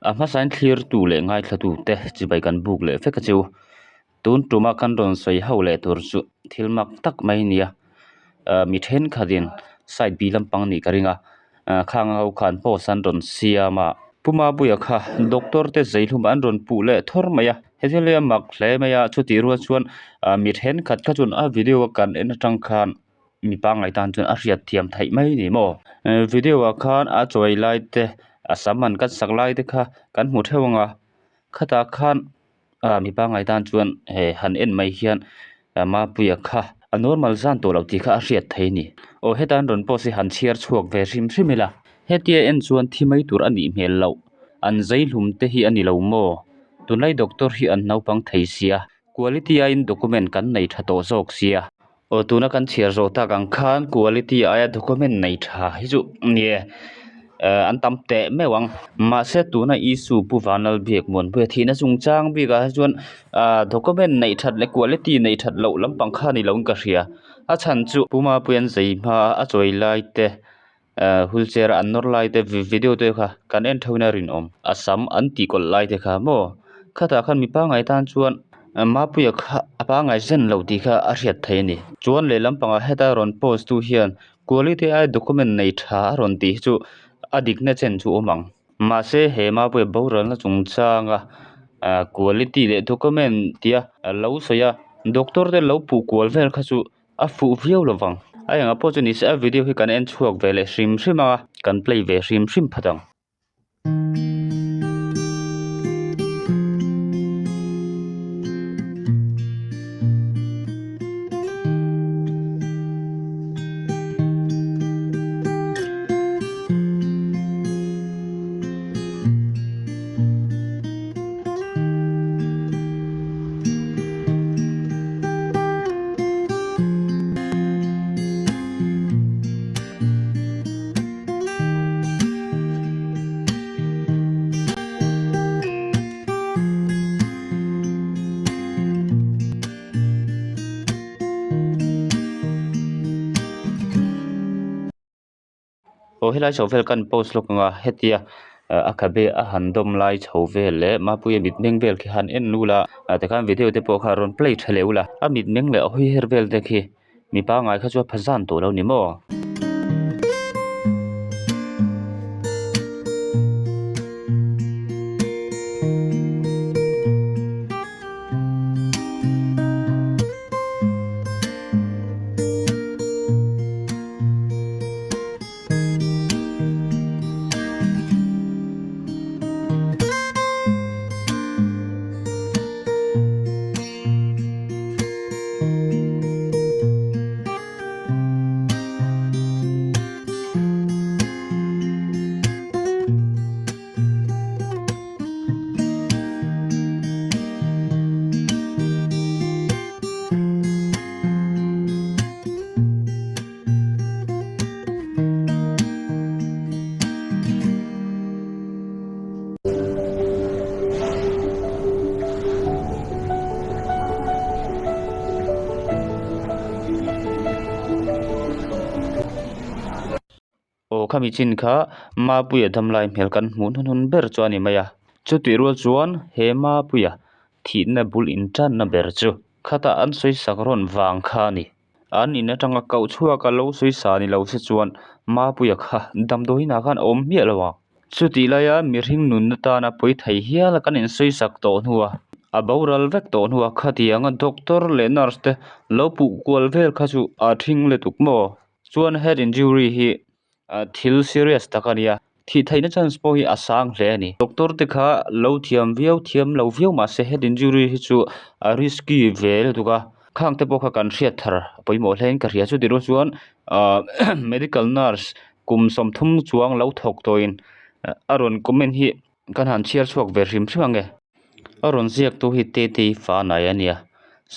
ma sain clear tu le ngai thatu te chibai kan buk le feka chu tun tuma kan ron soi ho le tur chu thilmak tak mai nia mi then khadin side bi lampang ni karinga khang ho khan po san ron siama puma buya kha doctor te zailhum an ron pu le thor maya hezele mak hle maya chuti ru chuan mi then khat kha chun a video kan en tang khan mi pa ngai tan chun a riat thiam thai mai ni mo video khan a choi lai te asaman kan saklai te kha kan hmu thewanga khata khan mi pa ngai tan chuan he han en mai hian ma puya kha a normal zan to lo ti kha a riat thei ni o hetan ron po si han chiar chuak ve rim rimela hetia en chuan thimai tur ani hmel lo an zailhum te hi ani lo mo tunai doctor hi an naupang thei sia quality a in document kan nei thato zok sia o tuna kan chiar ro ta kang khan quality a document nei tha hi chu nie an tamte mewang ma se tuna isu puwanal biak mon be thina chungchang bi ga chuan document nei that le quality nei that lo lampang kha ni lo ka ria a chan chu puma puan zai ma a choi lai te wheelchair an nor lai te video te kha kan en thoina rin om asam an ti kol lai te kha mo khata khan mi pa ngai tan chuan ma puya kha apa ngai zen lo ti kha a riat thei ni chuan le lampang a heta ron post tu hian quality a document nei tha ron ti chu adik na chen chu omang ma se he ma pu boral na chungchanga quality le document tia lo soya doctor de lo pu kwal vel kha chu a fu viau lowang ai anga opportunity a video hi kan en chuak vele hrim hrima kan play ve hrim hrim phatang o helai chawvel kan post lokanga hetia akhabe a handom lai chawvel le ma puya mit meng vel khi han en nula te kan video te po kha ron play thaleula a mit meng le hoi hervel te khi mi pa ngai kha chu phazan to lo ni mo khami chin kha ma puya damlai mel kan hmun hun ber chuani maya chuti ro chuan he ma puya thina bul in tan na ber chu khata an soi sakron wang kha ni an in atanga kau chhuwa ka lo soi sa ni lo se chuan ma puya kha damdoi na khan om mi lawa chuti laya mirhing nun na ta na poi thai hial kan in soi sak to nuwa a boral vek to nuwa khatianga doctor le nurse te lo pu kwal vel kha chu a thing le tuk mo chuan head injury hi thil serious takania thi thaina chance po hi asang hle ani doctor te kha lo thiam lo viau ma se head injury hi chu a risky vel tuka khang te po kha kan riat thar poimo hlen ka ria chu diru chuan medical nurse kum som thum chuang lo thok toin aron comment hi kan han chiar chuak ve rim thrange aron ziak tu hi te fa na ania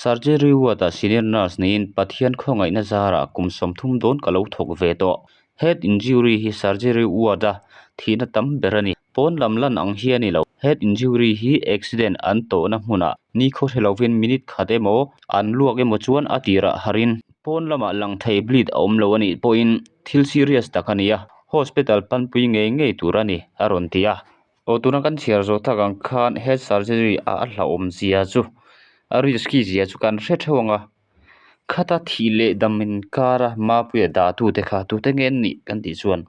surgery ward senior nurse nin pathian khongai na zara kum som thum don ka lo thok ve to head injury hi surgery ward thina tam berani pon lamlan ang hiani lo head injury hi accident an to na hmuna ni kho thelovin minute khademo an luak emo chuan atira harin pon lama lang thei bleed om lo ani point thil serious takania hospital panpui nge turani aron tia o tuna kan chiar zo ta kan khan head surgery a hla om zia chu a riski zia chu kan hre thewanga khata thile damin kara ma puya da tu te kha tu te ngen ni kan ti chuan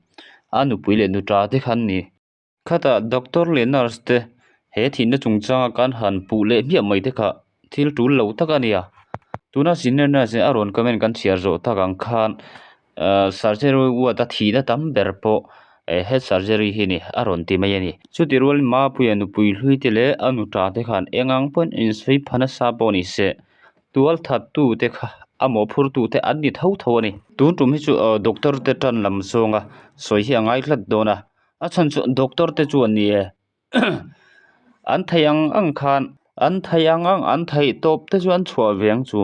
anu puile nu tra te khan ni khata doctor le nurse te he thin na chungchanga kan han pu le mi mai te kha thil tul lo taka nia tuna senior nurse aron comment kan chiar zo ta kan khan surgery wa ta thina tam berpo head surgery hi ni aron ti mai ani chuti rol ma puya nu pui hlui te le anu tra te khan engang pon in sei phana sa boni se tual that tu te kha amo phur tu te an ni tho tho ani tu tum hi chu doctor te tan lam songa soi hi angai hlat dona a chan chu doctor te chu ani an thayang ang khan an thayang ang an thai top te chu an chhuwa veng chu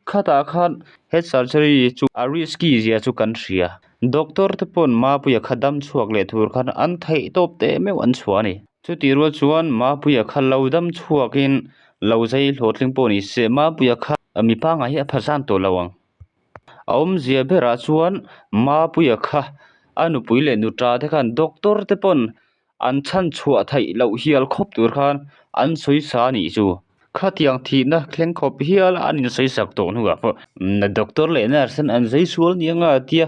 khata khan head surgery chu a risky zia chu kan ria doctor te pon ma puya khadam chuak le thur khan an thai top te me an chhuwa ni chu ti ro chuan ma puya khalodam chuakin lo zai hlotling poni se ma puya kha mi pa nga hi a phasan to lawang aum zia bera chuan ma puya kha anu puile nu tra te khan doctor te pon an chan chhuwa thai lo hial khop tur khan an soi sa ni chu khatiang thi na khleng khop hial an in soi sak to nuwa na doctor le nurse an zai sual ni anga tia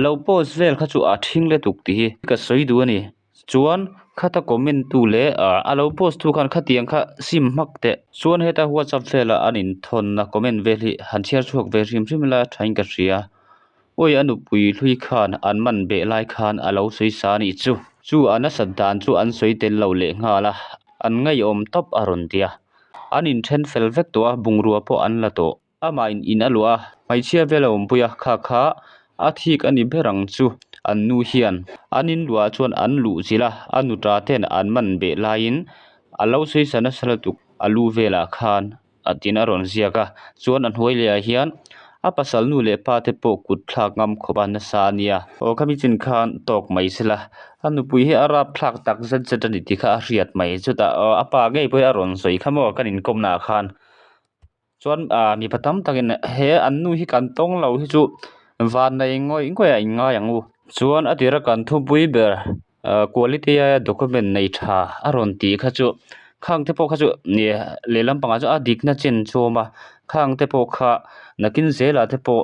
lo pos vel kha chu a thing le tuk ti ka soi du ani chuan khata comment tu le alo post tu khan khatiang kha sim mak te chuan heta whatsapp vela anin thon na comment ve hi han chiar chuak ve rim rim la thain ka ria oi anu pui hlui khan an man be lai khan alo soi sa ni chu ana sadan chu an soi tel lo le ngala an ngai om top aron tia anin then fel vek to bungrua po an la to ama in alwa mai chia vela om puya kha a thik ani berang chu an nu hian anin lua chuan an lu zila anu tra ten an man be lain alo sei sana salatuk alu vela khan atin aron ziaka chuan an huai le hian a pasal nu le pa te po kut thlak ngam khoban na sa nia o khami chin khan tok mai sila anu pui hi ara thlak tak zat zat ani ti kha riat mai chuta apa ngei poi aron soi khamo kanin komna khan chuan mi patam takin he an nu hi kan tong lo hi chu van nei ngoi a inga yang u chuan atira kan thu pui ber quality document nei tha aron ti kha chu khang te po kha chu ni lelam panga chu adik na chen choma khang te po kha nakin zela te po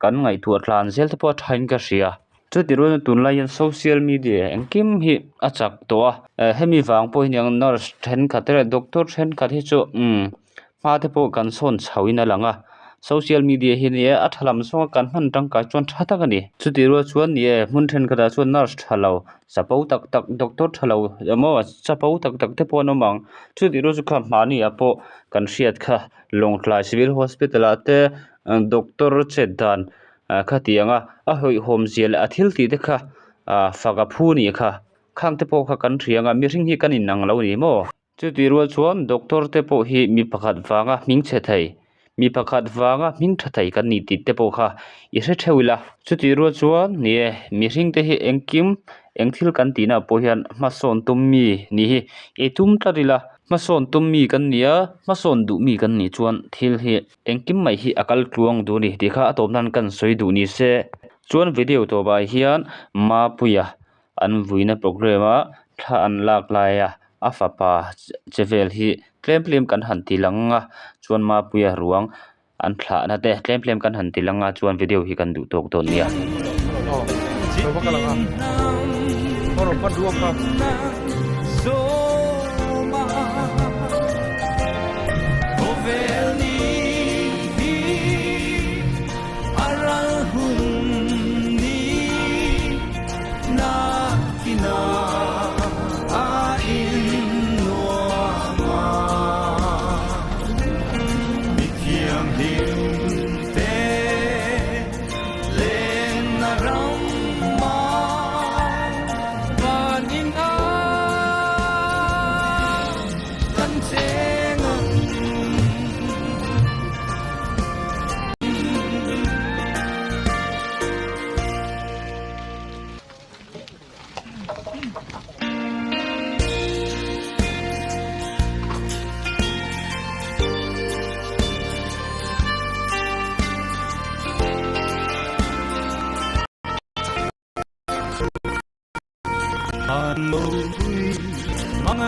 kan ngai tu tlan zel te po thain ka ria chu tiru tun lai social media engkim hi achak to hemi wang po hiang nurse then khatere doctor then khat hi chu ma te po kan son chhawina langa social media hi ni a thalam songa kan han tang ka chuan thata ka ni chu tiru chuan ni mun then kada chuan nurse thalo sapau tak doctor thalo amo sapau tak te po no mang chu tiru chu kha mani apo kan riat kha longtla civil hospital ate doctor chedan khatianga a hoi hom zel a thil ti te kha faga phu ni kha khang te po kha kan rianga mi ring hi kan in nang lo ni mo chu tiru chuan doctor te po hi mi pakhat wanga ming che thai mi pakhat wanga ming tha thai kan ni ti te po kha I hre thewila chu tiru chuan ni mi ring te hi engkim engthil kan tina po hian ma son tum mi ni hi e tum tadila ma son tum mi kan nia ma son du mi kan ni chuan thil hi engkim mai hi akal tluang du ni tikha atom nan kan soi du ni se chuan video to bai hian ma puya an vuina programa tha an lak laia afapa chevel hi tlem kan han ti langa chuan ma puya ruang an thla na te tlem kan han ti langa chuan video hi kan du tok ton nia ro ka langa ro pa duwa ka Ram ma ไง